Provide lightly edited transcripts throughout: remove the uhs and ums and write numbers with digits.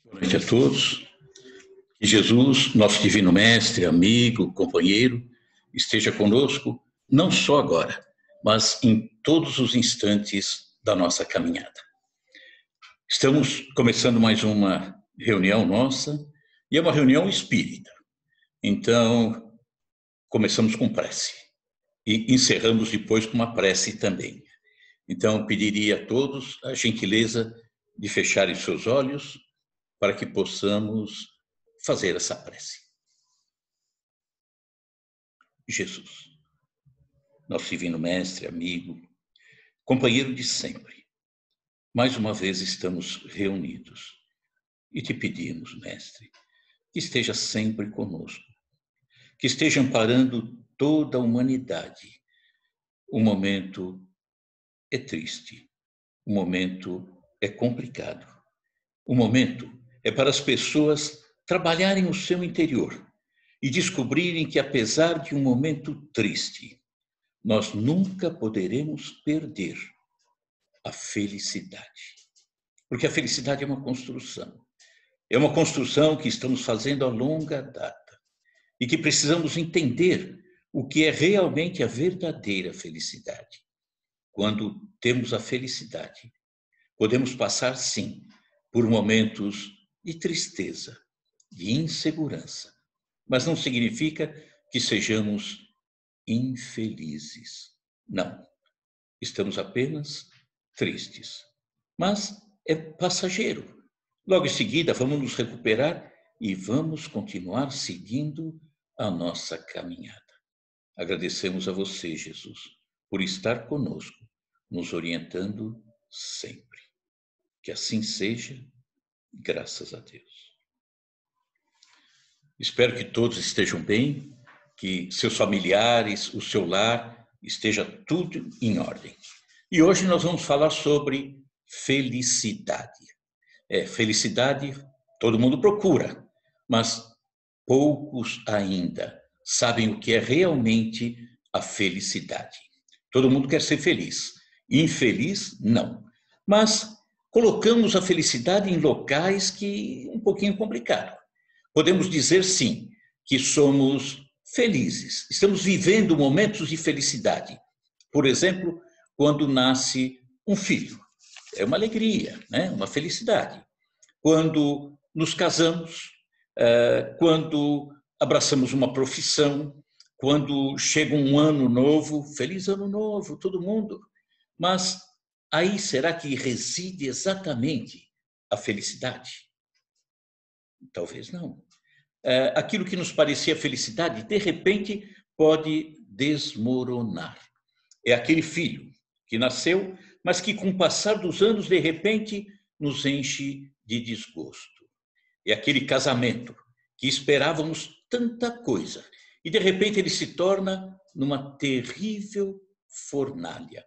Boa noite a todos. Que Jesus, nosso divino mestre, amigo, companheiro, esteja conosco, não só agora, mas em todos os instantes da nossa caminhada. Estamos começando mais uma reunião nossa, e é uma reunião espírita. Então, começamos com prece e encerramos depois com uma prece também. Então, pediria a todos a gentileza de fecharem seus olhos para que possamos fazer essa prece. Jesus, nosso divino mestre, amigo, companheiro de sempre, mais uma vez estamos reunidos e te pedimos, mestre, que esteja sempre conosco, que esteja amparando toda a humanidade. O momento é triste, o momento é complicado, o momento é para as pessoas trabalharem o seu interior e descobrirem que, apesar de um momento triste, nós nunca poderemos perder a felicidade. Porque a felicidade é uma construção. É uma construção que estamos fazendo a longa data e que precisamos entender o que é realmente a verdadeira felicidade. Quando temos a felicidade, podemos passar, sim, por momentos de tristeza, de insegurança, mas não significa que sejamos infelizes. Não, estamos apenas tristes, mas é passageiro. Logo em seguida, vamos nos recuperar e vamos continuar seguindo a nossa caminhada. Agradecemos a você, Jesus, por estar conosco, nos orientando sempre. Que assim seja, graças a Deus. Espero que todos estejam bem, que seus familiares, o seu lar, esteja tudo em ordem. E hoje nós vamos falar sobre felicidade. Felicidade todo mundo procura, mas poucos ainda sabem o que é realmente a felicidade. Todo mundo quer ser feliz. Infeliz, não. Mas colocamos a felicidade em locais que um pouquinho complicado. Podemos dizer, sim, que somos felizes, estamos vivendo momentos de felicidade. Por exemplo, quando nasce um filho. É uma alegria, né? Uma felicidade. Quando nos casamos, quando abraçamos uma profissão, quando chega um ano novo, feliz ano novo, todo mundo. Mas aí será que reside exatamente a felicidade? Talvez não. Aquilo que nos parecia felicidade, de repente, pode desmoronar. É aquele filho que nasceu, mas que, com o passar dos anos, de repente, nos enche de desgosto. É aquele casamento que esperávamos tanta coisa e, de repente, ele se torna numa terrível fornalha.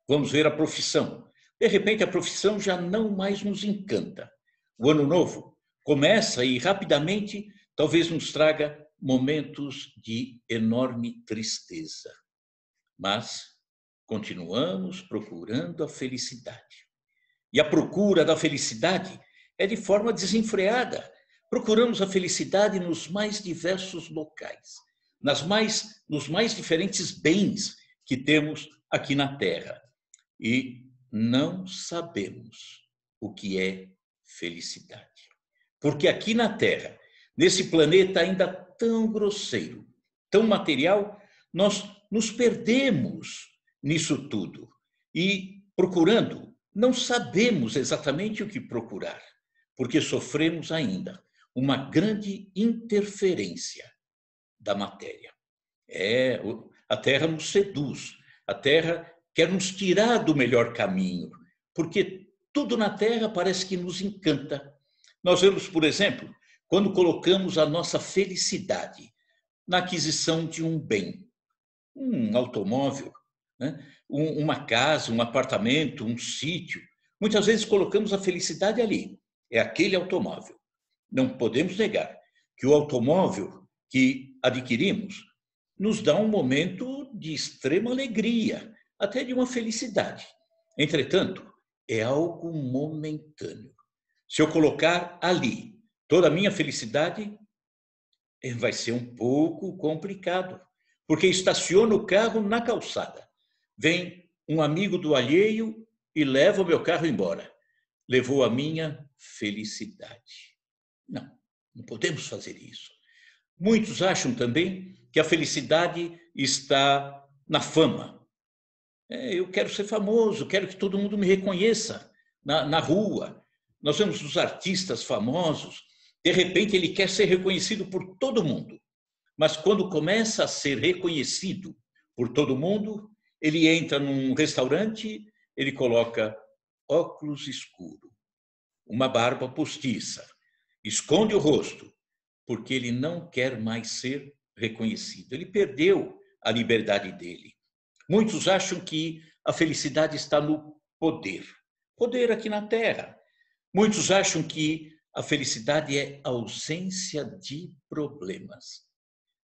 Vamos ver a profissão. De repente, a profissão já não mais nos encanta. O ano novo começa e, rapidamente, talvez nos traga momentos de enorme tristeza. Mas continuamos procurando a felicidade. E a procura da felicidade é de forma desenfreada. Procuramos a felicidade nos mais diversos locais, nos mais diferentes bens que temos aqui na Terra. E não sabemos o que é felicidade. Porque aqui na Terra, nesse planeta ainda tão grosseiro, tão material, nós nos perdemos nisso tudo. E procurando, não sabemos exatamente o que procurar, porque sofremos ainda uma grande interferência da matéria. A Terra nos seduz, a Terra quer nos tirar do melhor caminho, porque tudo na Terra parece que nos encanta. Nós vemos, por exemplo, quando colocamos a nossa felicidade na aquisição de um bem, um automóvel, né? Uma casa, um apartamento, um sítio. Muitas vezes colocamos a felicidade ali, é aquele automóvel. Não podemos negar que o automóvel que adquirimos nos dá um momento de extrema alegria, até de uma felicidade. Entretanto, é algo momentâneo. Se eu colocar ali toda a minha felicidade, vai ser um pouco complicado, porque estaciono o carro na calçada. Vem um amigo do alheio e leva o meu carro embora. Levou a minha felicidade. Não, não podemos fazer isso. Muitos acham também que a felicidade está na fama. Eu quero ser famoso, quero que todo mundo me reconheça na rua. Nós vemos os artistas famosos, de repente ele quer ser reconhecido por todo mundo. Mas quando começa a ser reconhecido por todo mundo, ele entra num restaurante, ele coloca óculos escuros, uma barba postiça, esconde o rosto, porque ele não quer mais ser reconhecido. Ele perdeu a liberdade dele. Muitos acham que a felicidade está no poder. Poder aqui na Terra. Muitos acham que a felicidade é ausência de problemas.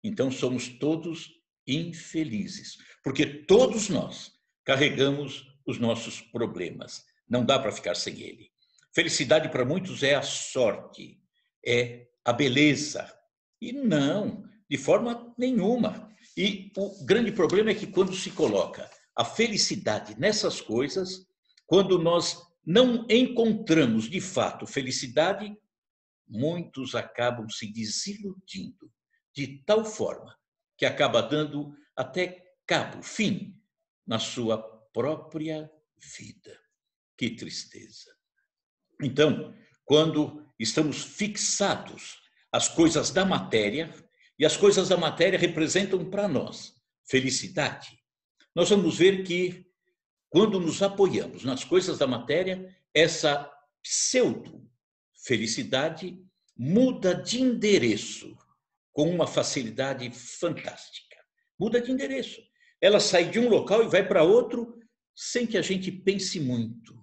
Então somos todos infelizes, porque todos nós carregamos os nossos problemas. Não dá para ficar sem ele. Felicidade para muitos é a sorte, é a beleza. E não, de forma nenhuma. E o grande problema é que quando se coloca a felicidade nessas coisas, quando nós não encontramos de fato felicidade, muitos acabam se desiludindo de tal forma que acaba dando até cabo, fim, na sua própria vida. Que tristeza. Então, quando estamos fixados às coisas da matéria, e as coisas da matéria representam para nós felicidade, nós vamos ver que, quando nos apoiamos nas coisas da matéria, essa pseudo-felicidade muda de endereço com uma facilidade fantástica. Muda de endereço. Ela sai de um local e vai para outro sem que a gente pense muito.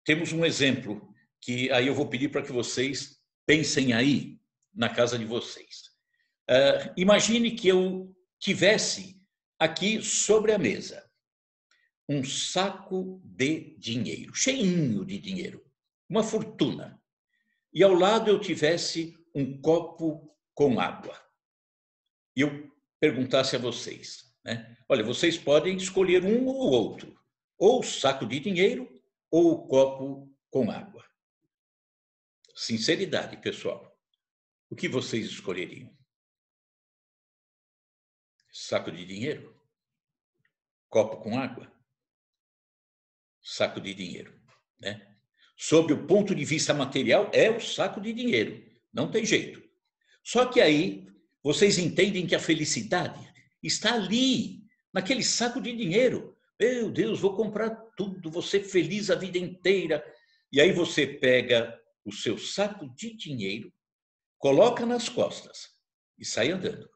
Temos um exemplo que aí eu vou pedir para que vocês pensem aí na casa de vocês. Imagine que eu tivesse aqui sobre a mesa um saco de dinheiro, cheinho de dinheiro, uma fortuna. E ao lado eu tivesse um copo com água. E eu perguntasse a vocês, né? Olha, vocês podem escolher um ou outro, ou o saco de dinheiro ou o copo com água. Sinceridade, pessoal. O que vocês escolheriam? Saco de dinheiro? Copo com água? Saco de dinheiro, né? Sob o ponto de vista material, é o saco de dinheiro. Não tem jeito. Só que aí vocês entendem que a felicidade está ali, naquele saco de dinheiro. Meu Deus, vou comprar tudo, vou ser feliz a vida inteira. E aí você pega o seu saco de dinheiro, coloca nas costas e sai andando.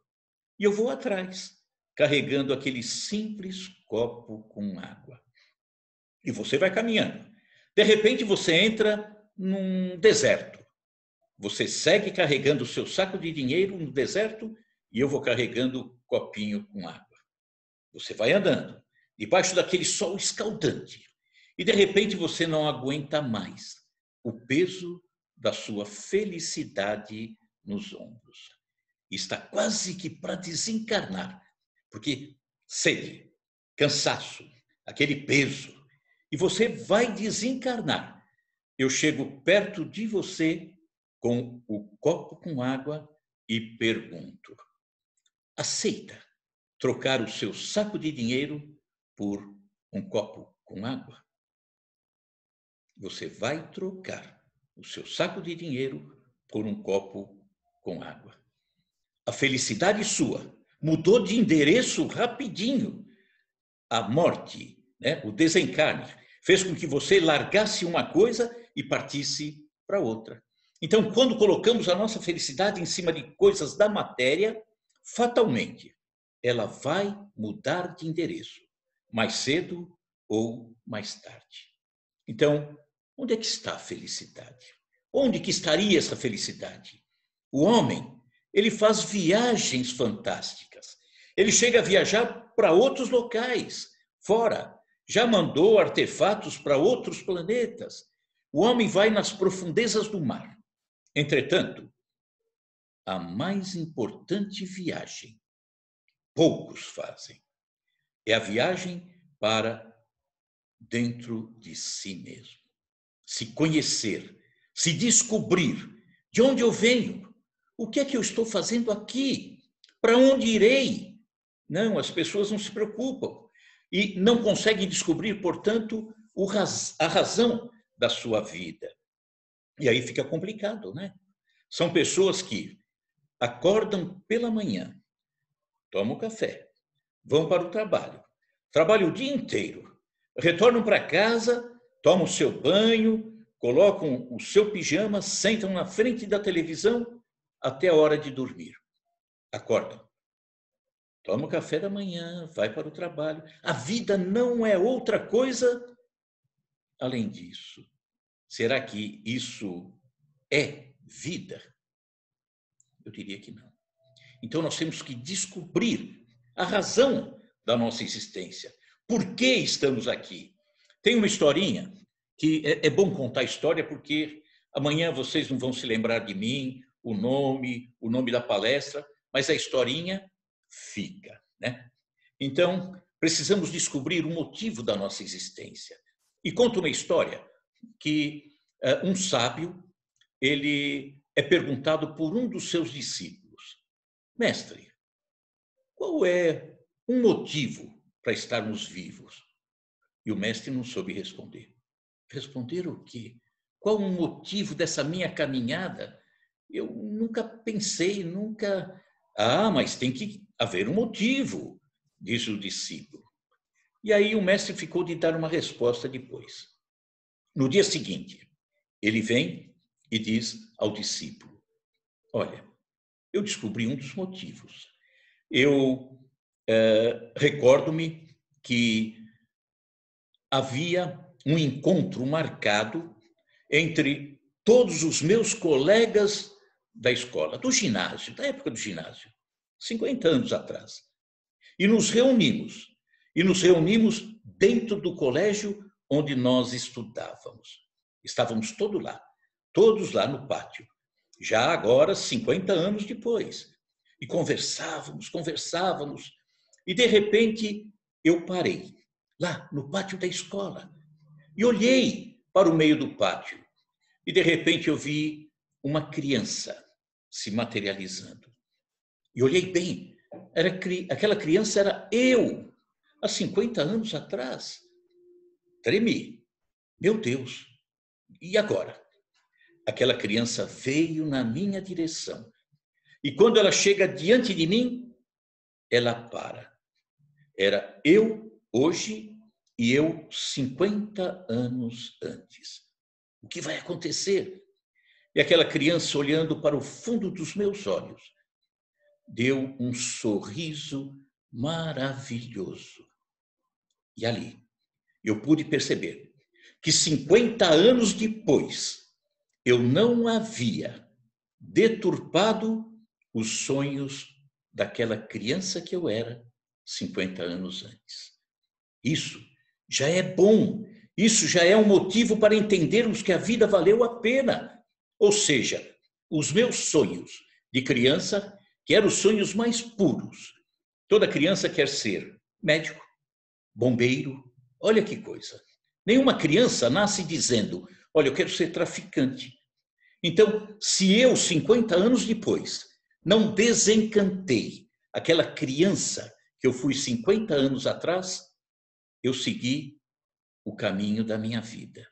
E eu vou atrás, carregando aquele simples copo com água. E você vai caminhando. De repente você entra num deserto. Você segue carregando o seu saco de dinheiro no deserto e eu vou carregando o copinho com água. Você vai andando, debaixo daquele sol escaldante. E de repente você não aguenta mais o peso da sua felicidade nos ombros. Está quase que para desencarnar, porque sede, cansaço, aquele peso. E você vai desencarnar. Eu chego perto de você com o copo com água e pergunto: aceita trocar o seu saco de dinheiro por um copo com água? Você vai trocar o seu saco de dinheiro por um copo com água. A felicidade sua mudou de endereço rapidinho. A morte, né, o desencarne, fez com que você largasse uma coisa e partisse para outra. Então, quando colocamos a nossa felicidade em cima de coisas da matéria, fatalmente, ela vai mudar de endereço, mais cedo ou mais tarde. Então, onde é que está a felicidade? Onde que estaria essa felicidade? O homem, ele faz viagens fantásticas. Ele chega a viajar para outros locais, fora. Já mandou artefatos para outros planetas. o homem vai nas profundezas do mar. Entretanto, a mais importante viagem, poucos fazem, é a viagem para dentro de si mesmo. Se conhecer, se descobrir de onde eu venho, o que é que eu estou fazendo aqui, para onde irei. Não, as pessoas não se preocupam e não conseguem descobrir, portanto, a razão da sua vida. E aí fica complicado, né? São pessoas que acordam pela manhã, tomam café, vão para o trabalho, trabalham o dia inteiro, retornam para casa, tomam o seu banho, colocam o seu pijama, sentam na frente da televisão até a hora de dormir. Acordam, tomam o café da manhã, vai para o trabalho. A vida não é outra coisa além disso. Será que isso é vida? Eu diria que não. Então nós temos que descobrir a razão da nossa existência. Por que estamos aqui? Tem uma historinha que é bom contar a história porque amanhã vocês não vão se lembrar de mim, o nome da palestra, mas a historinha fica, né? Então, precisamos descobrir o motivo da nossa existência. E conta uma história que um sábio, ele é perguntado por um dos seus discípulos: mestre, qual é um motivo para estarmos vivos? E o mestre não soube responder. Responder o quê? Qual o motivo dessa minha caminhada? Eu nunca pensei, nunca... Ah, mas tem que haver um motivo, disse o discípulo. E aí o mestre ficou de dar uma resposta depois. No dia seguinte, ele vem e diz ao discípulo: olha, eu descobri um dos motivos. Eu recordo-me que havia um encontro marcado entre todos os meus colegas da escola, do ginásio, da época do ginásio, 50 anos atrás. E nos reunimos dentro do colégio onde nós estudávamos. Estávamos todos lá no pátio, já agora 50 anos depois. E conversávamos, e de repente eu parei, lá no pátio da escola, e olhei para o meio do pátio, e de repente eu vi uma criança se materializando. E olhei bem, aquela criança era eu, há 50 anos atrás. Tremi. Meu Deus, e agora? Aquela criança veio na minha direção. E quando ela chega diante de mim, ela para. Era eu hoje e eu 50 anos antes. O que vai acontecer? E aquela criança, olhando para o fundo dos meus olhos, deu um sorriso maravilhoso. E ali, eu pude perceber que 50 anos depois, eu não havia deturpado os sonhos daquela criança que eu era 50 anos antes. Isso já é bom, isso já é um motivo para entendermos que a vida valeu a pena. Ou seja, os meus sonhos de criança, que eram os sonhos mais puros. Toda criança quer ser médico, bombeiro, olha que coisa. Nenhuma criança nasce dizendo, olha, eu quero ser traficante. Então, se eu, 50 anos depois, não desencantei aquela criança que eu fui 50 anos atrás, eu segui o caminho da minha vida.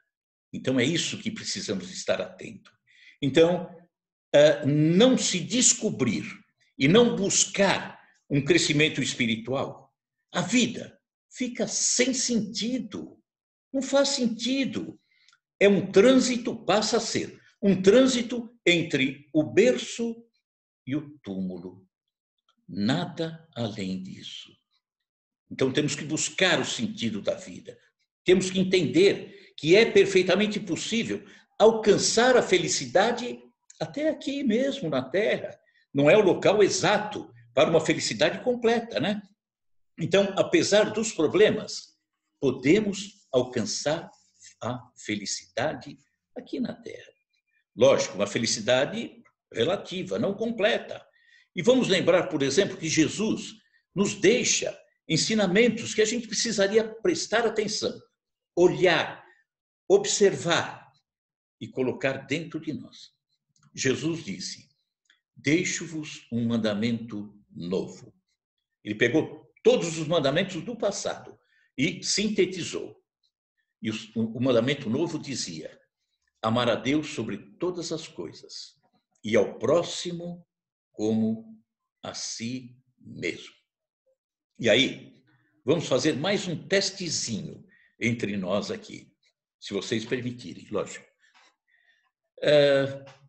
Então, é isso que precisamos estar atentos. Então, não se descobrir e não buscar um crescimento espiritual, a vida fica sem sentido. Não faz sentido. É um trânsito, passa a ser um trânsito entre o berço e o túmulo. Nada além disso. Então temos que buscar o sentido da vida. Temos que entender que é perfeitamente possível alcançar a felicidade até aqui mesmo na Terra. Não é o local exato para uma felicidade completa, né? Então, apesar dos problemas, podemos alcançar a felicidade aqui na Terra. Lógico, uma felicidade relativa, não completa. E vamos lembrar, por exemplo, que Jesus nos deixa ensinamentos que a gente precisaria prestar atenção, olhar, observar e colocar dentro de nós. Jesus disse: deixo-vos um mandamento novo. Ele pegou todos os mandamentos do passado e sintetizou. E o mandamento novo dizia: amar a Deus sobre todas as coisas e ao próximo como a si mesmo. E aí, vamos fazer mais um testezinho entre nós aqui, se vocês permitirem, lógico.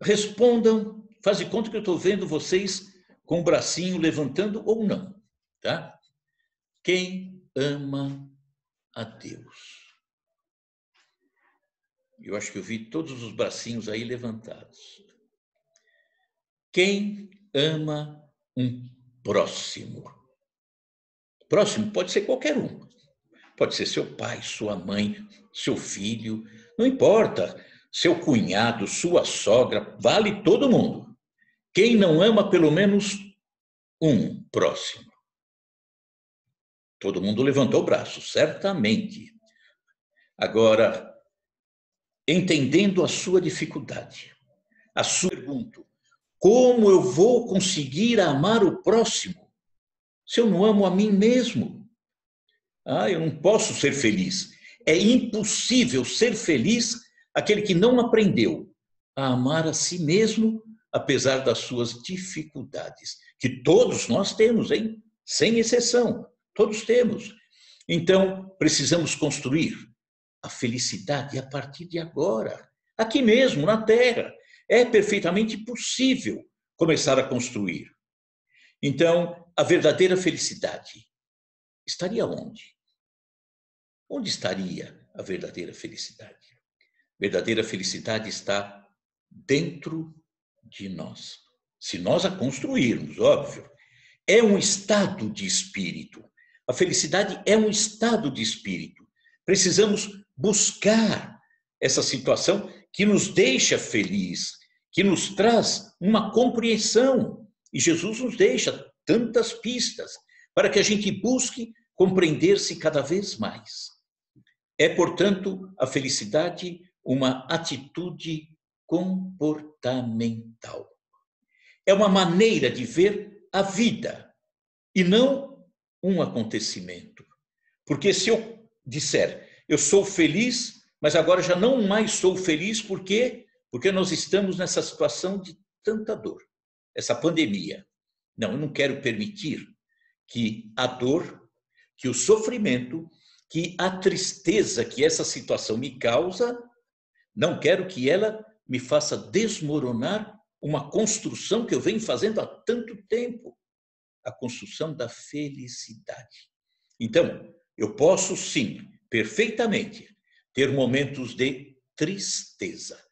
Respondam, faz de conta que eu estou vendo vocês com o bracinho levantando ou não, tá? Quem ama a Deus? Eu acho que eu vi todos os bracinhos aí levantados. Quem ama um próximo? Próximo pode ser qualquer um. Pode ser seu pai, sua mãe, seu filho, não importa. Seu cunhado, sua sogra, vale todo mundo. Quem não ama pelo menos um próximo? Todo mundo levantou o braço, certamente. Agora, entendendo a sua dificuldade, a sua pergunta: como eu vou conseguir amar o próximo se eu não amo a mim mesmo? Eu não posso ser feliz. É impossível ser feliz aquele que não aprendeu a amar a si mesmo, apesar das suas dificuldades, que todos nós temos, hein? Sem exceção, todos temos. Então, precisamos construir a felicidade a partir de agora, aqui mesmo, na Terra. É perfeitamente possível começar a construir. Então, a verdadeira felicidade estaria onde? Onde estaria a verdadeira felicidade? A verdadeira felicidade está dentro de nós. Se nós a construirmos, óbvio. É um estado de espírito. A felicidade é um estado de espírito. Precisamos buscar essa situação que nos deixa feliz, que nos traz uma compreensão. E Jesus nos deixa tantas pistas para que a gente busque compreender-se cada vez mais. É, portanto, a felicidade uma atitude comportamental. É uma maneira de ver a vida e não um acontecimento. Porque se eu disser, eu sou feliz, mas agora já não mais sou feliz, por quê? Porque nós estamos nessa situação de tanta dor, essa pandemia. Não, eu não quero permitir que a dor, que o sofrimento, que a tristeza que essa situação me causa, não quero que ela me faça desmoronar uma construção que eu venho fazendo há tanto tempo, a construção da felicidade. Então, eu posso sim, perfeitamente, ter momentos de tristeza,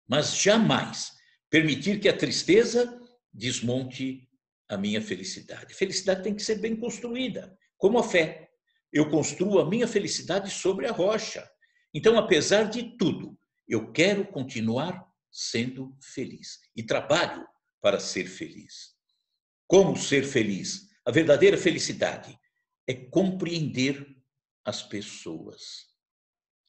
mas jamais permitir que a tristeza desmonte a minha felicidade. Felicidade tem que ser bem construída, como a fé. Eu construo a minha felicidade sobre a rocha. Então, apesar de tudo, eu quero continuar sendo feliz e trabalho para ser feliz. Como ser feliz? A verdadeira felicidade é compreender as pessoas.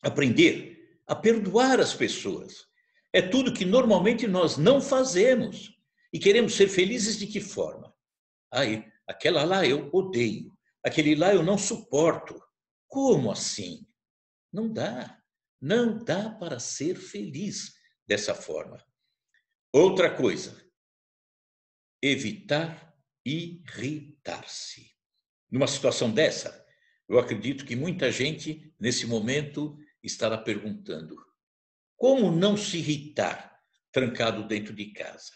Aprender a perdoar as pessoas. É tudo que normalmente nós não fazemos. E queremos ser felizes de que forma? Aquela lá eu odeio. Aquele lá eu não suporto. Como assim? Não dá. Não dá para ser feliz dessa forma. Outra coisa, evitar irritar-se. Numa situação dessa, eu acredito que muita gente, nesse momento, estará perguntando: como não se irritar trancado dentro de casa?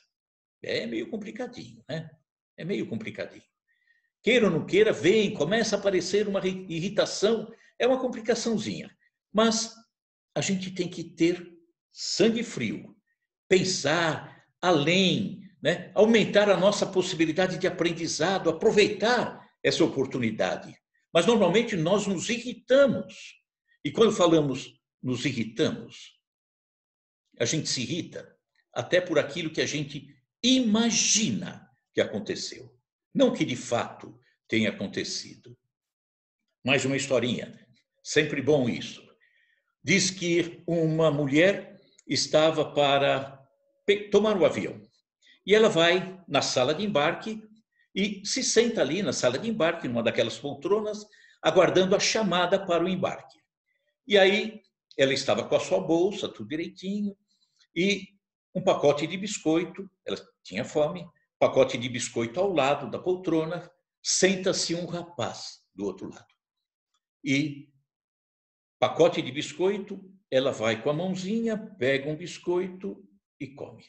É meio complicadinho, né? É meio complicadinho. Queira ou não queira, começa a aparecer uma irritação, é uma complicaçãozinha. Mas a gente tem que ter sangue frio, pensar além, né? Aumentar a nossa possibilidade de aprendizado, aproveitar essa oportunidade. Mas normalmente nós nos irritamos. E quando falamos nos irritamos, a gente se irrita até por aquilo que a gente imagina que aconteceu, não que de fato tenha acontecido. Mais uma historinha, sempre bom isso. Diz que uma mulher estava para tomar o avião e ela vai na sala de embarque e se senta ali na sala de embarque, numa daquelas poltronas, aguardando a chamada para o embarque. E aí ela estava com a sua bolsa, tudo direitinho, e um pacote de biscoito, ela tinha fome, pacote de biscoito ao lado da poltrona, senta-se um rapaz do outro lado. E pacote de biscoito, ela vai com a mãozinha, pega um biscoito e come.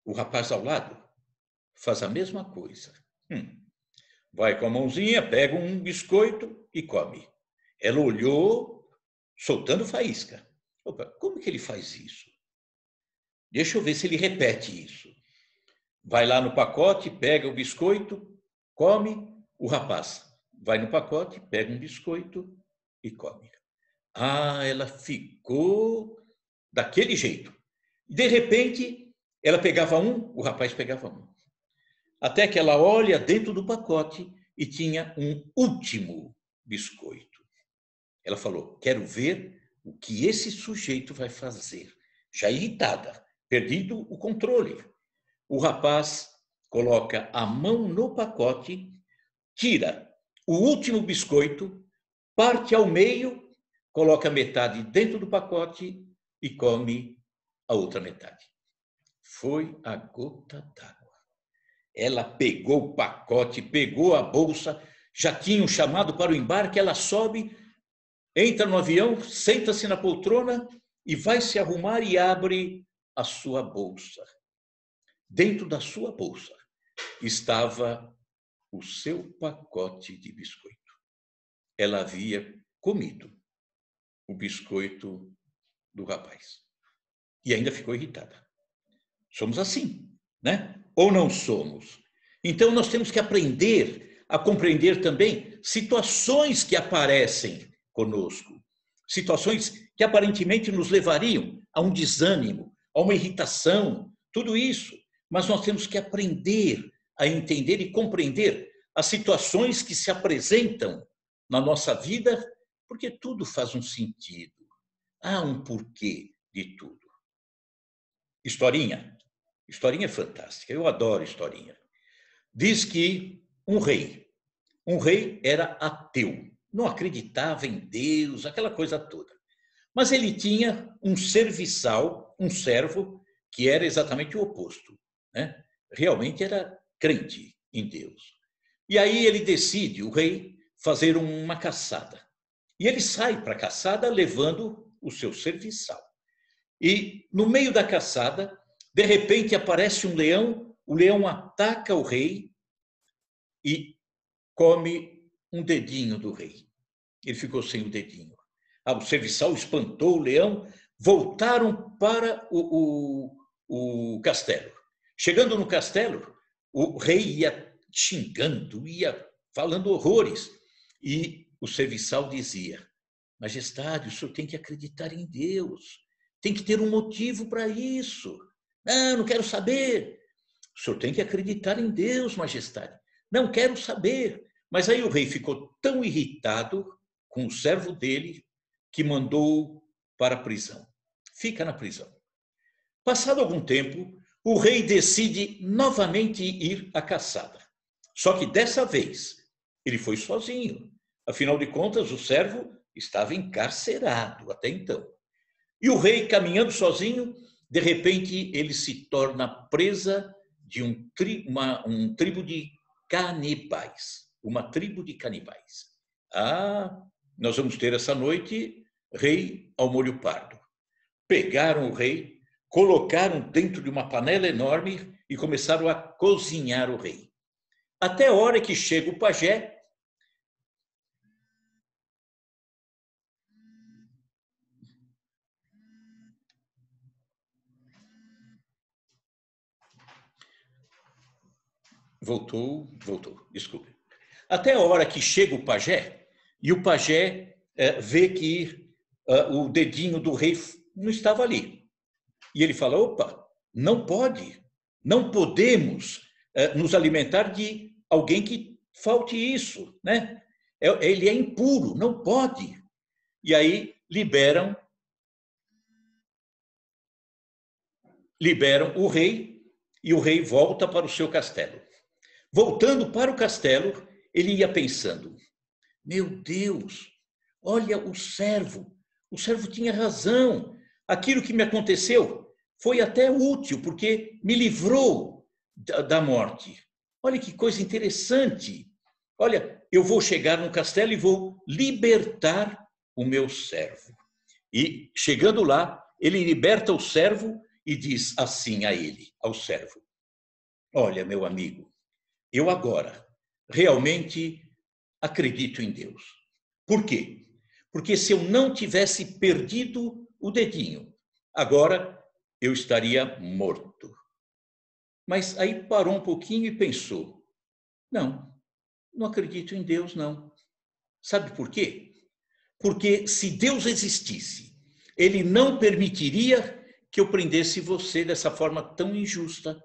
O rapaz ao lado faz a mesma coisa. Vai com a mãozinha, pega um biscoito e come. Ela olhou, soltando faísca. Opa, como que ele faz isso? Deixa eu ver se ele repete isso. Vai lá no pacote, pega o biscoito, come. O rapaz vai no pacote, pega um biscoito e come. Ah, ela ficou daquele jeito. De repente, ela pegava um, o rapaz pegava um. Até que ela olha dentro do pacote e tinha um último biscoito. Ela falou, quero ver o que esse sujeito vai fazer. Já irritada, perdido o controle. O rapaz coloca a mão no pacote, tira o último biscoito, parte ao meio, coloca metade dentro do pacote e come a outra metade. Foi a gota d'água. Ela pegou o pacote, pegou a bolsa, já tinha um chamado para o embarque, ela sobe, entra no avião, senta-se na poltrona e vai se arrumar e abre a sua bolsa. Dentro da sua bolsa estava o seu pacote de biscoito. Ela havia comido o biscoito do rapaz. E ainda ficou irritada. Somos assim, né? Ou não somos? Então, nós temos que aprender a compreender também situações que aparecem conosco. Situações que aparentemente nos levariam a um desânimo, a uma irritação, tudo isso. Mas nós temos que aprender a entender e compreender as situações que se apresentam na nossa vida, porque tudo faz um sentido. Há um porquê de tudo. Historinha. Historinha é fantástica. Eu adoro historinha. Diz que um rei era ateu, não acreditava em Deus, aquela coisa toda. Mas ele tinha um serviçal, um servo, que era exatamente o oposto, né? Realmente era crente em Deus. E aí ele decide, o rei, fazer uma caçada. E ele sai para a caçada levando o seu serviçal. E no meio da caçada, de repente aparece um leão, o leão ataca o rei e come um dedinho do rei. Ele ficou sem o dedinho. O serviçal espantou o leão, voltaram para o castelo. Chegando no castelo, o rei ia xingando, ia falando horrores. E o serviçal dizia, Majestade, o senhor tem que acreditar em Deus, tem que ter um motivo para isso. Não quero saber. O senhor tem que acreditar em Deus, Majestade. Não quero saber. Mas aí o rei ficou tão irritado com o servo dele que mandou para a prisão. Fica na prisão. Passado algum tempo, o rei decide novamente ir à caçada. Só que dessa vez ele foi sozinho. Afinal de contas, o servo estava encarcerado até então. E o rei, caminhando sozinho, de repente ele se torna presa de um tribo de canibais. Uma tribo de canibais. Nós vamos ter essa noite rei ao molho pardo. Pegaram o rei, colocaram dentro de uma panela enorme e começaram a cozinhar o rei. Até a hora que chega o pajé. Voltou, desculpe. Até a hora que chega o pajé, e o pajé vê que o dedinho do rei não estava ali. E ele fala, opa, não pode, não podemos nos alimentar de alguém que falte isso, né? Ele é impuro, não pode. E aí liberam o rei e o rei volta para o seu castelo. Voltando para o castelo, ele ia pensando, meu Deus, olha o servo tinha razão, aquilo que me aconteceu foi até útil, porque me livrou da morte. Olha que coisa interessante. Olha, eu vou chegar no castelo e vou libertar o meu servo. E, chegando lá, ele liberta o servo e diz assim a ele, ao servo, olha, meu amigo, eu agora realmente acredito em Deus. Por quê? Porque se eu não tivesse perdido o dedinho, agora eu estaria morto. Mas aí parou um pouquinho e pensou, não acredito em Deus, não. Sabe por quê? Porque se Deus existisse, ele não permitiria que eu prendesse você dessa forma tão injusta.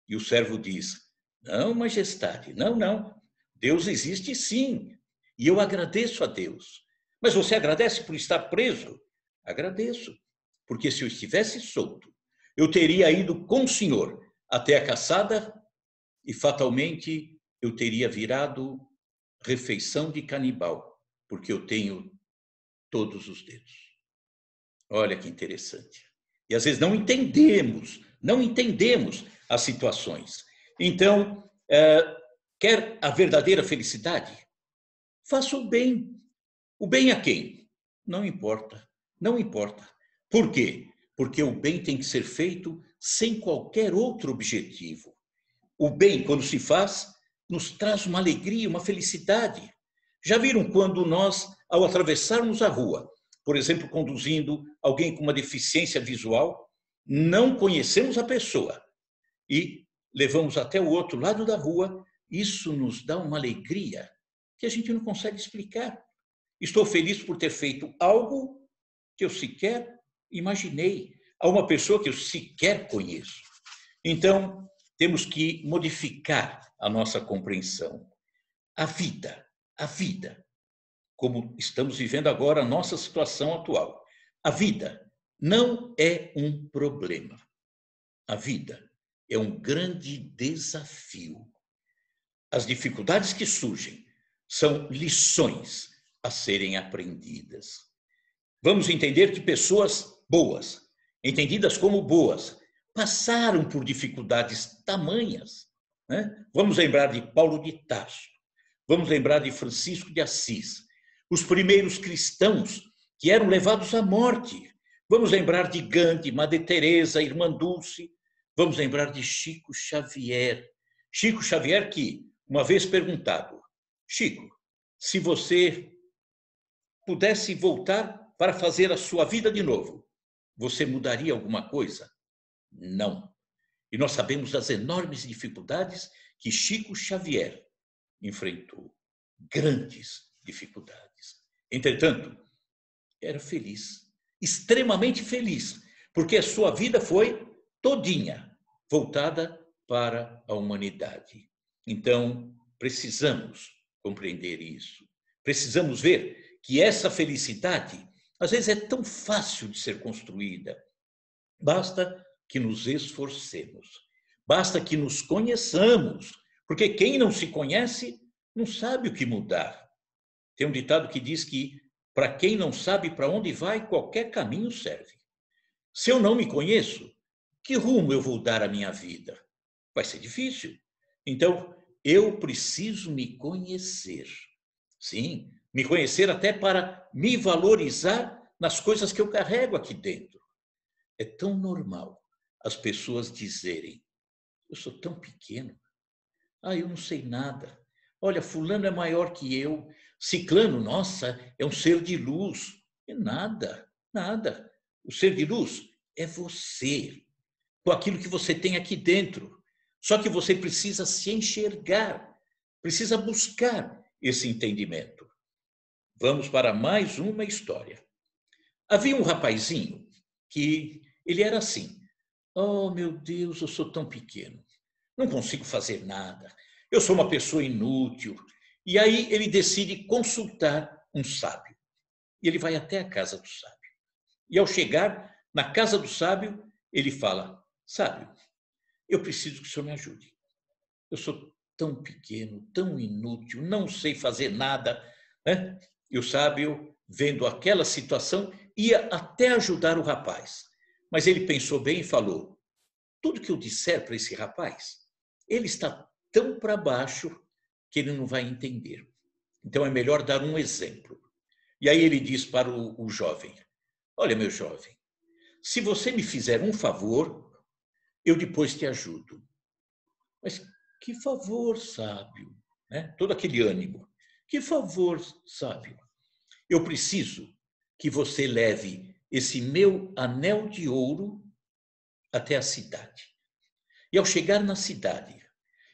E o servo diz, não, majestade, não. Deus existe sim, e eu agradeço a Deus. Mas você agradece por estar preso? Agradeço, porque se eu estivesse solto, eu teria ido com o senhor até a caçada e fatalmente eu teria virado refeição de canibal, porque eu tenho todos os dedos. Olha que interessante. E às vezes não entendemos as situações. Então, quer a verdadeira felicidade? Faça o bem. O bem a quem? Não importa, não importa. Por quê? Porque o bem tem que ser feito sem qualquer outro objetivo. O bem, quando se faz, nos traz uma alegria, uma felicidade. Já viram quando nós, ao atravessarmos a rua, por exemplo, conduzindo alguém com uma deficiência visual, não conhecemos a pessoa e levamos até o outro lado da rua, isso nos dá uma alegria que a gente não consegue explicar. Estou feliz por ter feito algo que eu sequer imaginei, a uma pessoa que eu sequer conheço. Então, temos que modificar a nossa compreensão. A vida, como estamos vivendo agora a nossa situação atual, a vida não é um problema. A vida é um grande desafio. As dificuldades que surgem são lições a serem aprendidas. Vamos entender que pessoas boas, entendidas como boas, passaram por dificuldades tamanhas. Né? Vamos lembrar de Paulo de Tarso, vamos lembrar de Francisco de Assis, os primeiros cristãos que eram levados à morte. Vamos lembrar de Gandhi, Madre Teresa, Irmã Dulce, vamos lembrar de Chico Xavier. Chico Xavier que, uma vez perguntado, Chico, se você pudesse voltar para fazer a sua vida de novo, você mudaria alguma coisa? Não. E nós sabemos das enormes dificuldades que Chico Xavier enfrentou. Grandes dificuldades. Entretanto, era feliz, extremamente feliz, porque a sua vida foi todinha voltada para a humanidade. Então, precisamos compreender isso. Precisamos ver que essa felicidade, às vezes, é tão fácil de ser construída. Basta que nos esforcemos. Basta que nos conheçamos. Porque quem não se conhece não sabe o que mudar. Tem um ditado que diz que para quem não sabe para onde vai, qualquer caminho serve. Se eu não me conheço, que rumo eu vou dar à minha vida? Vai ser difícil. Então, eu preciso me conhecer. Sim, me conhecer até para me valorizar nas coisas que eu carrego aqui dentro. É tão normal as pessoas dizerem, eu sou tão pequeno, eu não sei nada. Olha, fulano é maior que eu, ciclano, nossa, é um ser de luz. É nada, nada. O ser de luz é você, com aquilo que você tem aqui dentro. Só que você precisa se enxergar, precisa buscar esse entendimento. Vamos para mais uma história. Havia um rapazinho que Ele era assim: oh, meu Deus, eu sou tão pequeno, não consigo fazer nada, eu sou uma pessoa inútil. E aí ele decide consultar um sábio. E ele vai até a casa do sábio. E ao chegar na casa do sábio, ele fala: sábio, eu preciso que o senhor me ajude. Eu sou tão pequeno, tão inútil, não sei fazer nada, né? E o sábio, vendo aquela situação, ia até ajudar o rapaz. Mas ele pensou bem e falou: tudo que eu disser para esse rapaz, ele está tão para baixo que ele não vai entender. Então é melhor dar um exemplo. E aí ele diz para o jovem: olha, meu jovem, se você me fizer um favor, eu depois te ajudo. Mas que favor, sábio? Né? Todo aquele ânimo. Que favor, sábio? Eu preciso que você leve esse meu anel de ouro até a cidade. E ao chegar na cidade,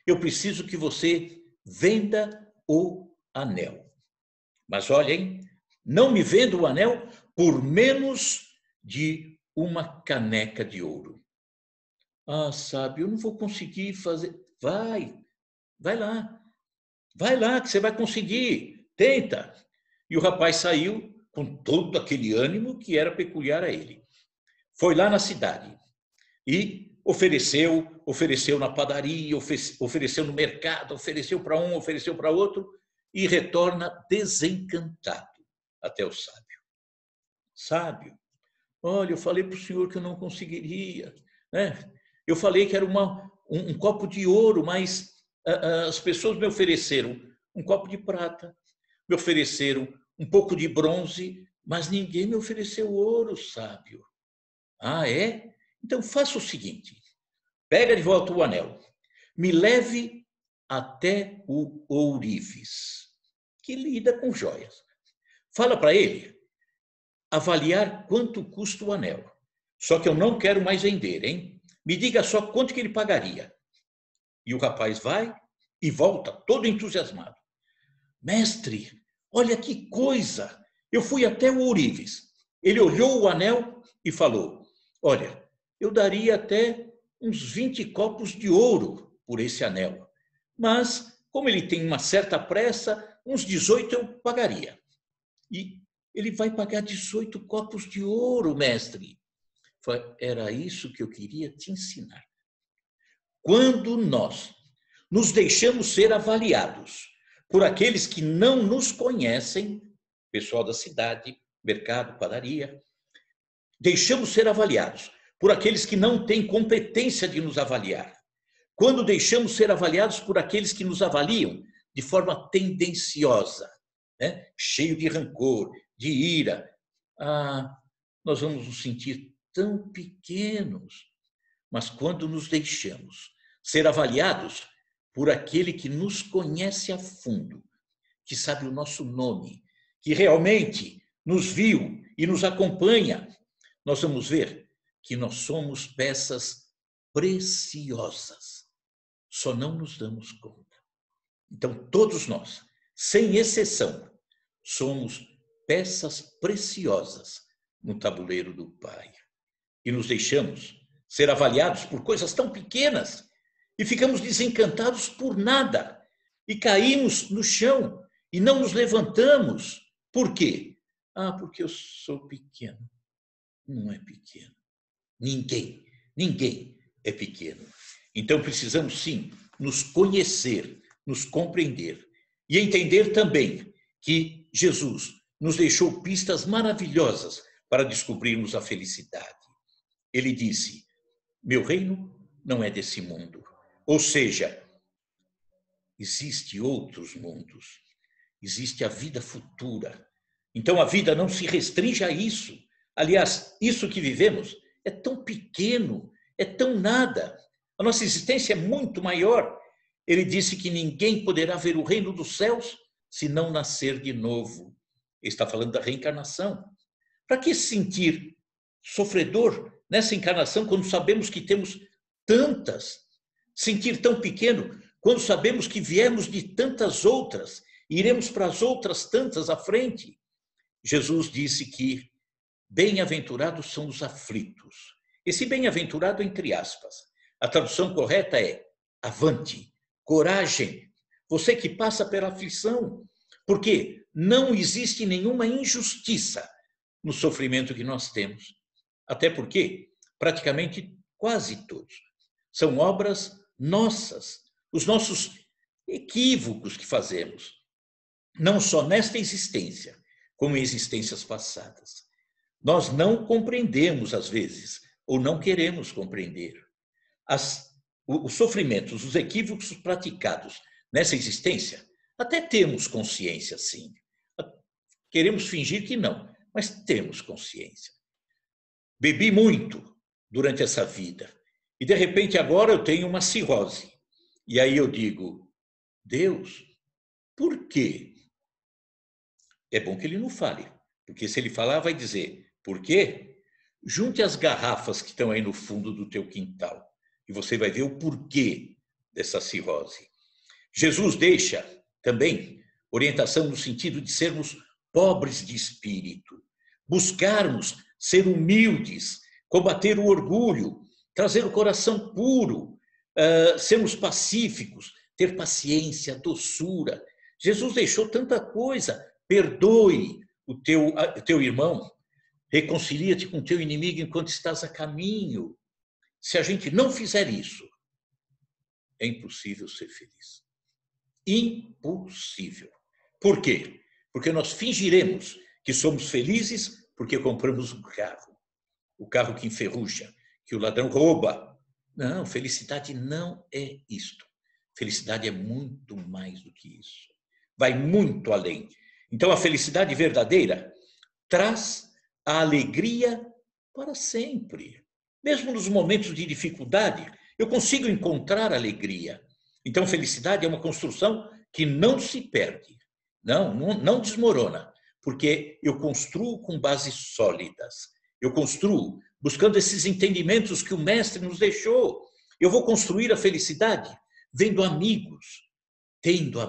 eu preciso que você venda o anel. Mas olhem, não me venda o anel por menos de uma caneca de ouro. Ah, sábio, eu não vou conseguir fazer. Vai lá, que você vai conseguir. Tenta. E o rapaz saiu com todo aquele ânimo que era peculiar a ele. Foi lá na cidade e ofereceu na padaria, ofereceu no mercado, ofereceu para um, ofereceu para outro e retorna desencantado até o sábio. Sábio, olha, eu falei para o senhor que eu não conseguiria, né? Eu falei que era um copo de ouro, mas as pessoas me ofereceram um copo de prata, me ofereceram um pouco de bronze, mas ninguém me ofereceu ouro, sábio. Ah, é? Então faça o seguinte, pega de volta o anel, me leve até o ourives, que lida com joias. Fala para ele avaliar quanto custa o anel. Só que eu não quero mais vender, hein? Me diga só quanto que ele pagaria. E o rapaz vai e volta, todo entusiasmado. Mestre, olha que coisa! Eu fui até o ourives. Ele olhou o anel e falou: olha, eu daria até uns 20 copos de ouro por esse anel. Mas, como ele tem uma certa pressa, uns 18 eu pagaria. E ele vai pagar 18 copos de ouro, mestre. Era isso que eu queria te ensinar. Quando nós nos deixamos ser avaliados por aqueles que não nos conhecem, pessoal da cidade, mercado, padaria, deixamos ser avaliados por aqueles que não têm competência de nos avaliar. Quando deixamos ser avaliados por aqueles que nos avaliam de forma tendenciosa, né? Cheio de rancor, de ira, nós vamos nos sentir tão pequenos. Mas quando nos deixamos ser avaliados por aquele que nos conhece a fundo, que sabe o nosso nome, que realmente nos viu e nos acompanha, nós vamos ver que nós somos peças preciosas. Só não nos damos conta. Então, todos nós, sem exceção, somos peças preciosas no tabuleiro do Pai. E nos deixamos ser avaliados por coisas tão pequenas e ficamos desencantados por nada e caímos no chão e não nos levantamos. Por quê? Porque eu sou pequeno. Não é pequeno. Ninguém é pequeno. Então precisamos sim nos conhecer, nos compreender e entender também que Jesus nos deixou pistas maravilhosas para descobrirmos a felicidade. Ele disse: meu reino não é desse mundo. Ou seja, existe outros mundos. Existe a vida futura. Então a vida não se restringe a isso. Aliás, isso que vivemos é tão pequeno, é tão nada. A nossa existência é muito maior. Ele disse que ninguém poderá ver o reino dos céus se não nascer de novo. Ele está falando da reencarnação. Para que sentir sofredor nessa encarnação quando sabemos que temos tantas? Sentir tão pequeno quando sabemos que viemos de tantas outras e iremos para as outras tantas à frente? Jesus disse que bem-aventurados são os aflitos. Esse bem-aventurado entre aspas. A tradução correta é avante, coragem, você que passa pela aflição, porque não existe nenhuma injustiça no sofrimento que nós temos. Até porque, praticamente quase todos, são obras nossas, os nossos equívocos que fazemos, não só nesta existência, como em existências passadas. Nós não compreendemos, às vezes, ou não queremos compreender os sofrimentos, os equívocos praticados nessa existência. Até temos consciência, sim. Queremos fingir que não, mas temos consciência. Bebi muito durante essa vida e, de repente, agora eu tenho uma cirrose. E aí eu digo, Deus, por quê? É bom que ele não fale, porque se ele falar, vai dizer, por quê? Junte as garrafas que estão aí no fundo do teu quintal e você vai ver o porquê dessa cirrose. Jesus deixa também orientação no sentido de sermos pobres de espírito, buscarmos ser humildes, combater o orgulho, trazer o coração puro, sermos pacíficos, ter paciência, doçura. Jesus deixou tanta coisa. Perdoe o teu irmão, reconcilia-te com o teu inimigo enquanto estás a caminho. Se a gente não fizer isso, é impossível ser feliz. Impossível. Por quê? Porque nós fingiremos que somos felizes porque compramos um carro. O carro que enferruja, que o ladrão rouba. Não, felicidade não é isto. Felicidade é muito mais do que isso. Vai muito além. Então, a felicidade verdadeira traz a alegria para sempre. Mesmo nos momentos de dificuldade, eu consigo encontrar alegria. Então, felicidade é uma construção que não se perde, não desmorona, porque eu construo com bases sólidas. Eu construo buscando esses entendimentos que o mestre nos deixou. Eu vou construir a felicidade vendo amigos, tendo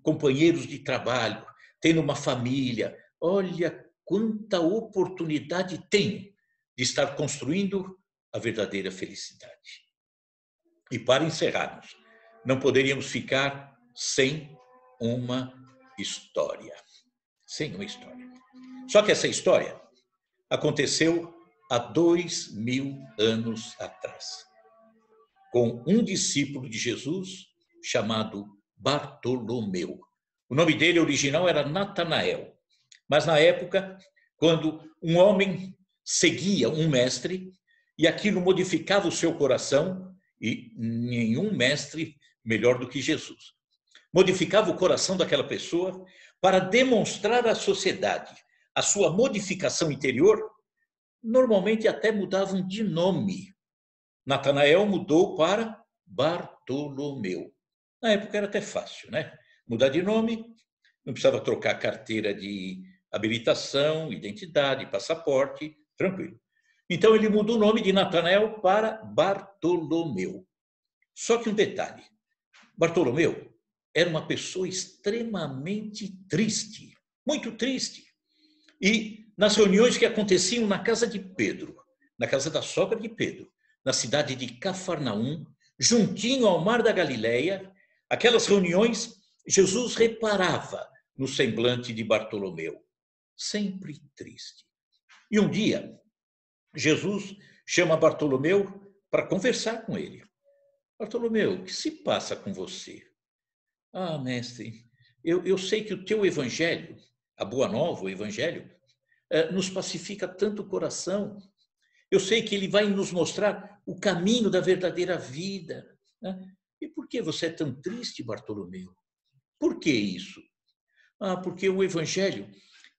companheiros de trabalho, tendo uma família. Olha quanta oportunidade tenho de estar construindo a verdadeira felicidade. E para encerrarmos, não poderíamos ficar sem uma história. Sem uma história. Só que essa história aconteceu há 2000 anos atrás, com um discípulo de Jesus chamado Bartolomeu. O nome dele original era Natanael, mas na época, quando um homem seguia um mestre e aquilo modificava o seu coração, e nenhum mestre melhor do que Jesus, modificava o coração daquela pessoa para demonstrar à sociedade a sua modificação interior, normalmente até mudavam de nome. Natanael mudou para Bartolomeu. Na época era até fácil, né? Mudar de nome, não precisava trocar carteira de habilitação, identidade, passaporte, tranquilo. Então ele mudou o nome de Natanael para Bartolomeu. Só que um detalhe, Bartolomeu era uma pessoa extremamente triste, muito triste. E nas reuniões que aconteciam na casa de Pedro, na casa da sogra de Pedro, na cidade de Cafarnaum, juntinho ao mar da Galileia, aquelas reuniões, Jesus reparava no semblante de Bartolomeu, sempre triste. E um dia, Jesus chama Bartolomeu para conversar com ele. Bartolomeu, o que se passa com você? Ah, mestre, eu sei que o teu evangelho, a boa nova, o evangelho, nos pacifica tanto o coração. Eu sei que ele vai nos mostrar o caminho da verdadeira vida. Né? E por que você é tão triste, Bartolomeu? Por que isso? Ah, porque o evangelho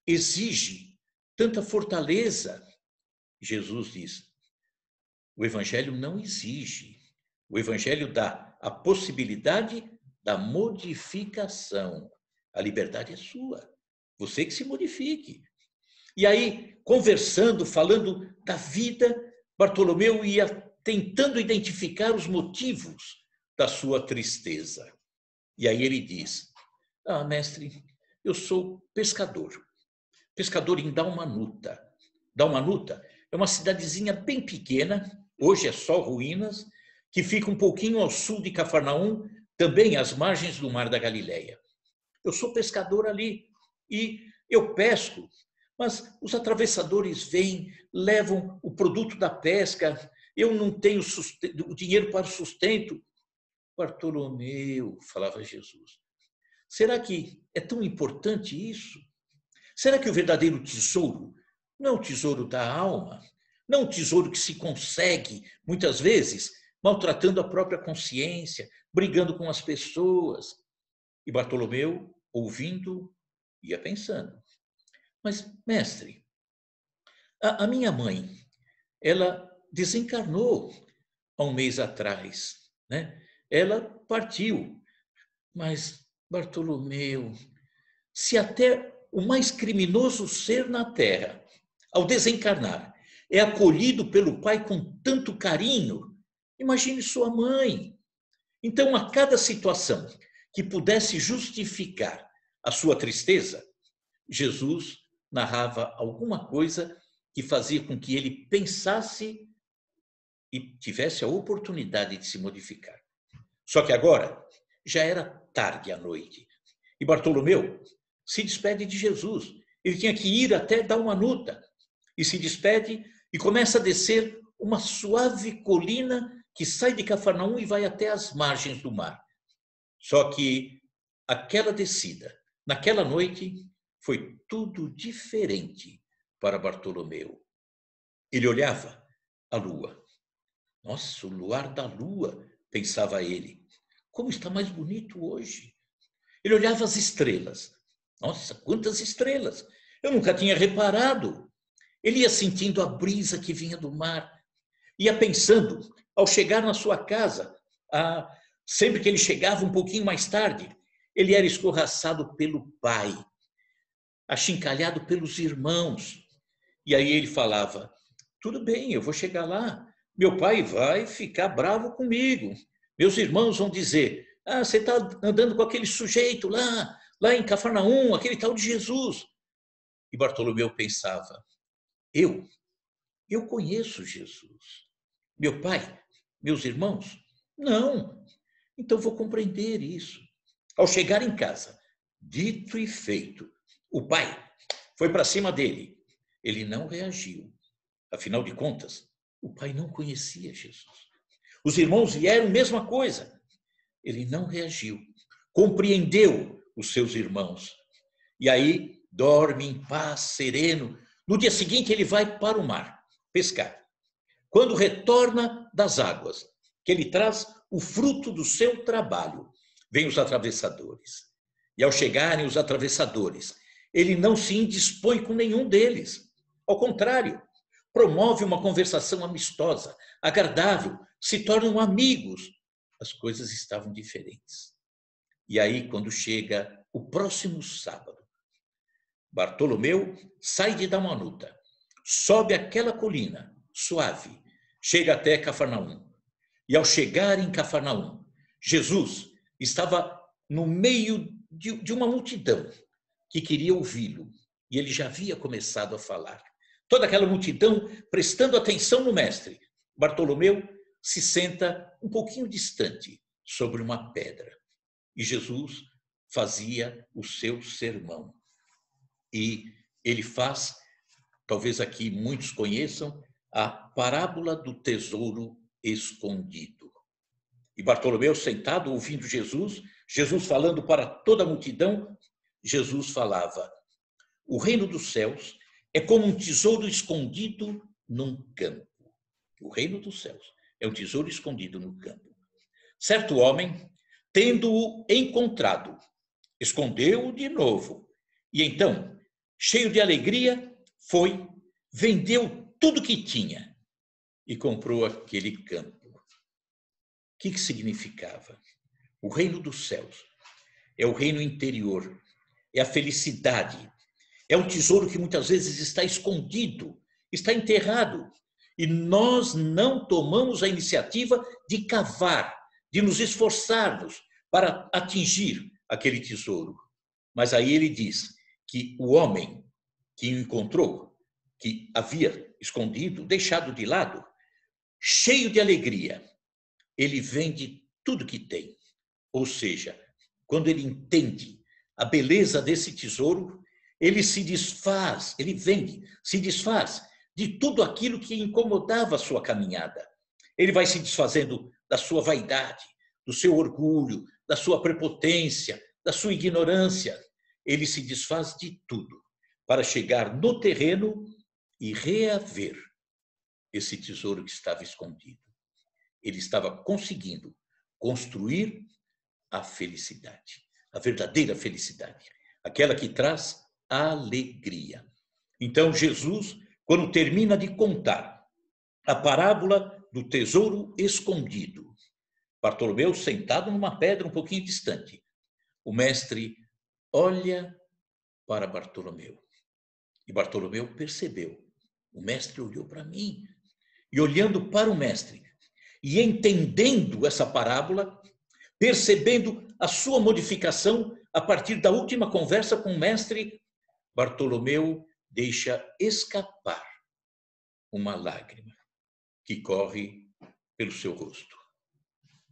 exige tanta fortaleza. Jesus diz, o evangelho não exige. O evangelho dá a possibilidade da modificação. A liberdade é sua. Você que se modifique. E aí, conversando, falando da vida, Bartolomeu ia tentando identificar os motivos da sua tristeza. E aí ele diz, ah, mestre, eu sou pescador em Dalmanuta. Dalmanuta é uma cidadezinha bem pequena, hoje é só ruínas, que fica um pouquinho ao sul de Cafarnaum, também às margens do Mar da Galileia. Eu sou pescador ali e eu pesco, mas os atravessadores vêm, levam o produto da pesca, eu não tenho o dinheiro para o sustento. Bartolomeu, falava Jesus, será que é tão importante isso? Será que o verdadeiro tesouro não é o tesouro da alma? Não o tesouro que se consegue, muitas vezes, maltratando a própria consciência, brigando com as pessoas? E Bartolomeu, ouvindo, ia pensando, mas, mestre, a minha mãe, ela desencarnou há um mês atrás, né? Ela partiu, mas, Bartolomeu, se até o mais criminoso ser na Terra, ao desencarnar, é acolhido pelo Pai com tanto carinho, imagine sua mãe. Então, a cada situação que pudesse justificar a sua tristeza, Jesus narrava alguma coisa que fazia com que ele pensasse e tivesse a oportunidade de se modificar. Só que agora já era tarde à noite e Bartolomeu se despede de Jesus. Ele tinha que ir até Dalmanuta e se despede e começa a descer uma suave colina que sai de Cafarnaum e vai até as margens do mar. Só que aquela descida, naquela noite, foi tudo diferente para Bartolomeu. Ele olhava a lua. Nossa, o luar da lua, pensava ele. Como está mais bonito hoje. Ele olhava as estrelas. Nossa, quantas estrelas! Eu nunca tinha reparado. Ele ia sentindo a brisa que vinha do mar. Ia pensando, ao chegar na sua casa, sempre que ele chegava um pouquinho mais tarde, ele era escorraçado pelo pai, achincalhado pelos irmãos. E aí ele falava, tudo bem, eu vou chegar lá. Meu pai vai ficar bravo comigo. Meus irmãos vão dizer, você está andando com aquele sujeito lá em Cafarnaum, aquele tal de Jesus. E Bartolomeu pensava, eu conheço Jesus. Meu pai, meus irmãos, não. Então vou compreender isso. Ao chegar em casa, dito e feito, o pai foi para cima dele. Ele não reagiu. Afinal de contas, o pai não conhecia Jesus. Os irmãos vieram, mesma coisa. Ele não reagiu. Compreendeu os seus irmãos. E aí, dorme em paz, sereno. No dia seguinte, ele vai para o mar pescar. Quando retorna das águas, que ele traz o fruto do seu trabalho, vêm os atravessadores. E ao chegarem os atravessadores, ele não se indispõe com nenhum deles. Ao contrário, promove uma conversação amistosa, agradável, se tornam amigos. As coisas estavam diferentes. E aí, quando chega o próximo sábado, Bartolomeu sai de Dalmanuta, sobe aquela colina suave, chega até Cafarnaum. E ao chegar em Cafarnaum, Jesus estava no meio de uma multidão que queria ouvi-lo. E ele já havia começado a falar. Toda aquela multidão prestando atenção no mestre. Bartolomeu se senta um pouquinho distante sobre uma pedra. E Jesus fazia o seu sermão. E ele faz, talvez aqui muitos conheçam, a parábola do tesouro escondido. E Bartolomeu sentado ouvindo Jesus, Jesus falando para toda a multidão, Jesus falava, o reino dos céus é como um tesouro escondido num campo. O reino dos céus é um tesouro escondido no campo. Certo homem, tendo-o encontrado, escondeu-o de novo. E então, cheio de alegria, foi, vendeu tudo que tinha e comprou aquele campo. O que significava? O reino dos céus é o reino interior, é a felicidade, é um tesouro que muitas vezes está escondido, está enterrado. E nós não tomamos a iniciativa de cavar, de nos esforçarmos para atingir aquele tesouro. Mas aí ele diz que o homem que o encontrou, que havia escondido, deixado de lado, cheio de alegria, ele vende tudo que tem. Ou seja, quando ele entende a beleza desse tesouro, ele se desfaz, ele vende, se desfaz de tudo aquilo que incomodava a sua caminhada. Ele vai se desfazendo da sua vaidade, do seu orgulho, da sua prepotência, da sua ignorância. Ele se desfaz de tudo para chegar no terreno e reaver esse tesouro que estava escondido. Ele estava conseguindo construir a felicidade, a verdadeira felicidade, aquela que traz alegria. Então, Jesus, quando termina de contar a parábola do tesouro escondido, Bartolomeu sentado numa pedra um pouquinho distante, o mestre olha para Bartolomeu. E Bartolomeu percebeu. O mestre olhou para mim. E olhando para o mestre e entendendo essa parábola, percebendo a sua modificação a partir da última conversa com o mestre, Bartolomeu deixa escapar uma lágrima que corre pelo seu rosto.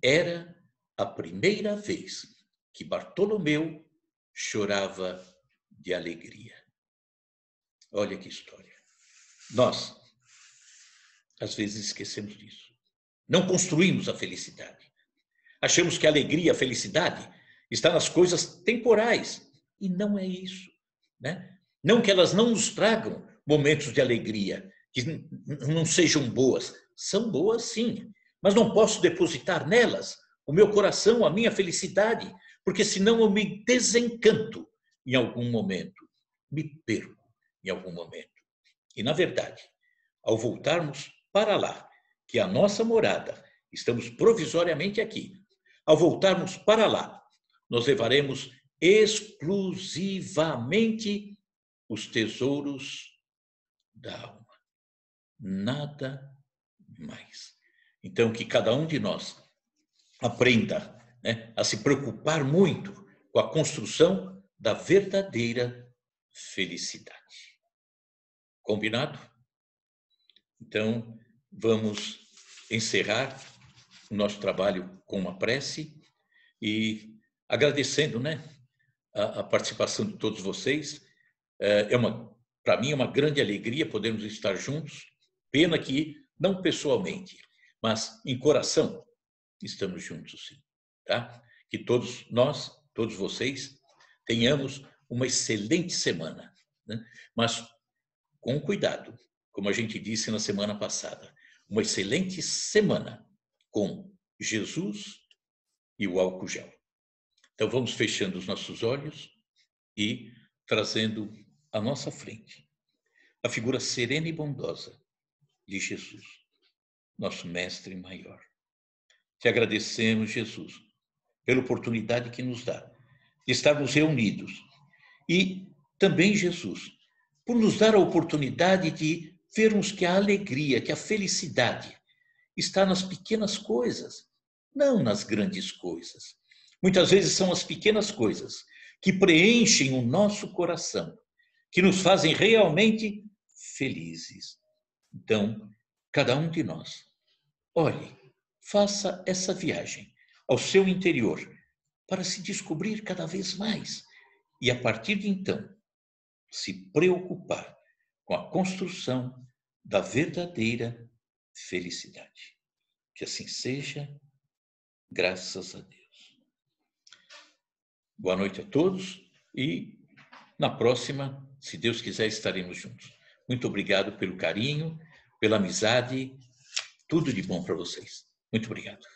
Era a primeira vez que Bartolomeu chorava de alegria. Olha que história. Nós, às vezes, esquecemos disso. Não construímos a felicidade. Achamos que a alegria, a felicidade está nas coisas temporais. E não é isso, né? Não que elas não nos tragam momentos de alegria, que não sejam boas. São boas, sim. Mas não posso depositar nelas o meu coração, a minha felicidade, porque senão eu me desencanto em algum momento, me perco em algum momento. E, na verdade, ao voltarmos para lá, que é a nossa morada, estamos provisoriamente aqui, ao voltarmos para lá, nós levaremos exclusivamente os tesouros da alma. Nada mais. Então, que cada um de nós aprenda, né, a se preocupar muito com a construção da verdadeira felicidade. Combinado? Então, vamos encerrar o nosso trabalho com uma prece e agradecendo, né, a participação de todos vocês. Para mim é uma grande alegria podermos estar juntos. Pena que não pessoalmente, mas em coração estamos juntos, sim, tá? Que todos nós, todos vocês, tenhamos uma excelente semana, né? Mas com cuidado, como a gente disse na semana passada, uma excelente semana com Jesus e o álcool gel. Então vamos fechando os nossos olhos e trazendo à nossa frente a figura serena e bondosa de Jesus, nosso mestre maior. Te agradecemos, Jesus, pela oportunidade que nos dá de estarmos reunidos e também, Jesus, por nos dar a oportunidade de vermos que a alegria, que a felicidade está nas pequenas coisas, não nas grandes coisas. Muitas vezes são as pequenas coisas que preenchem o nosso coração, que nos fazem realmente felizes. Então, cada um de nós, olhe, faça essa viagem ao seu interior para se descobrir cada vez mais e, a partir de então, se preocupar com a construção da verdadeira felicidade. Que assim seja, graças a Deus. Boa noite a todos e na próxima, se Deus quiser, estaremos juntos. Muito obrigado pelo carinho, pela amizade, tudo de bom para vocês. Muito obrigado.